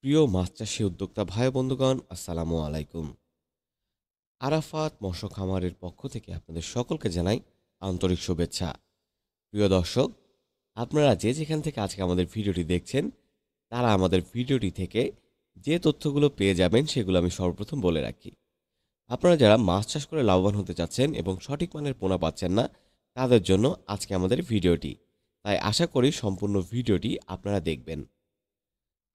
প্রিয় মাছ চাষী উদ্যোক্তা ভাই বন্ধুগণ, আসসালামু আলাইকুম। আরাফাত মৎস্য খামারের পক্ষ থেকে আপনাদের সকলকে জানাই আন্তরিক শুভেচ্ছা। প্রিয় দর্শক, আপনারা যে যেখান থেকে আজকে আমাদের ভিডিওটি দেখছেন, তারা আমাদের ভিডিওটি থেকে যে তথ্যগুলো পেয়ে যাবেন সেগুলো আমি সর্বপ্রথম বলে রাখি। আপনারা যারা মাছ চাষ করে লাভবান হতে চাচ্ছেন এবং সঠিক মানের পোনা পাচ্ছেন না, তাদের জন্য আজকে আমাদের ভিডিওটি। তাই আশা করি সম্পূর্ণ ভিডিওটি আপনারা দেখবেন।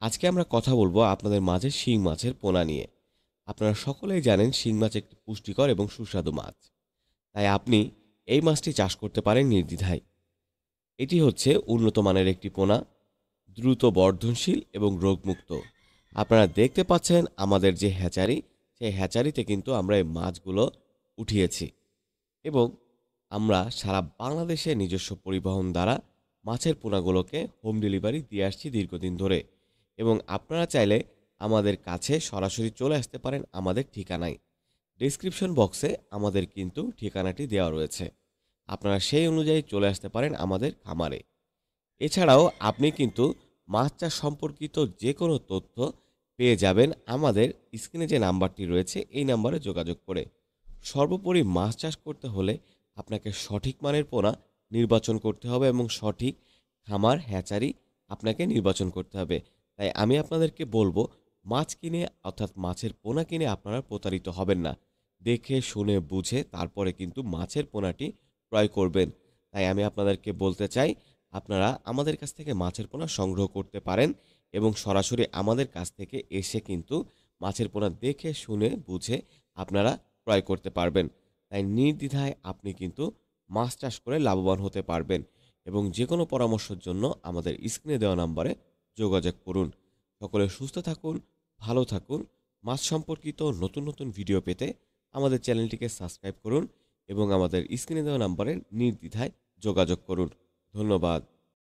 আজকে আমরা কথা বলবো আপনাদের মাঝে শিং মাছের পোনা নিয়ে। আপনারা সকলেই জানেন শিং মাছ একটি পুষ্টিকর এবং সুস্বাদু মাছ। তাই আপনি এই মাছটি চাষ করতে পারেন নির্দ্বিধায়। এটি হচ্ছে উন্নত মানের একটি পোনা, দ্রুত বর্ধনশীল এবং রোগমুক্ত। আপনারা দেখতে পাচ্ছেন আমাদের যে হ্যাচারি, সেই হ্যাচারিতে কিন্তু আমরা এই মাছগুলো উঠিয়েছি এবং আমরা সারা বাংলাদেশে নিজস্ব পরিবহন দ্বারা মাছের পোনাগুলোকে হোম ডেলিভারি দিয়ে আসছি দীর্ঘদিন ধরে। এবং আপনারা চাইলে আমাদের কাছে সরাসরি চলে আসতে পারেন আমাদের ঠিকানায়। ডেসক্রিপশন বক্সে আমাদের কিন্তু ঠিকানাটি দেওয়া রয়েছে। আপনারা সেই অনুযায়ী চলে আসতে পারেন আমাদের খামারে। এছাড়াও আপনি কিন্তু মাছ চাষ সম্পর্কিত যে কোনো তথ্য পেয়ে যাবেন আমাদের স্ক্রিনে যে নাম্বারটি রয়েছে এই নাম্বারে যোগাযোগ করে। সর্বোপরি মাছ চাষ করতে হলে আপনাকে সঠিক মানের পোনা নির্বাচন করতে হবে এবং সঠিক খামার হ্যাচারি আপনাকে নির্বাচন করতে হবে। তাই আমি আপনাদেরকে বলবো, মাছ কিনে অর্থাৎ মাছের পোনা কিনে আপনারা প্রতারিত হবেন না। দেখে শুনে বুঝে তারপরে কিন্তু মাছের পোনাটি ক্রয় করবেন। তাই আমি আপনাদেরকে বলতে চাই, আপনারা আমাদের কাছ থেকে মাছের পোনা সংগ্রহ করতে পারেন এবং সরাসরি আমাদের কাছ থেকে এসে কিন্তু মাছের পোনা দেখে শুনে বুঝে আপনারা ক্রয় করতে পারবেন। তাই নির্দ্বিধায় আপনি কিন্তু মাছ চাষ করে লাভবান হতে পারবেন। এবং যে কোনো পরামর্শের জন্য আমাদের স্ক্রিনে দেওয়া নাম্বারে যোগাযোগ করুন। সকলে সুস্থ থাকুন, ভালো থাকুন। মাছ সম্পর্কিত নতুন নতুন ভিডিও পেতে আমাদের চ্যানেলটিকে সাবস্ক্রাইব করুন এবং আমাদের স্ক্রিনে দেওয়া নাম্বারে নির্দ্বিধায় যোগাযোগ করুন। ধন্যবাদ।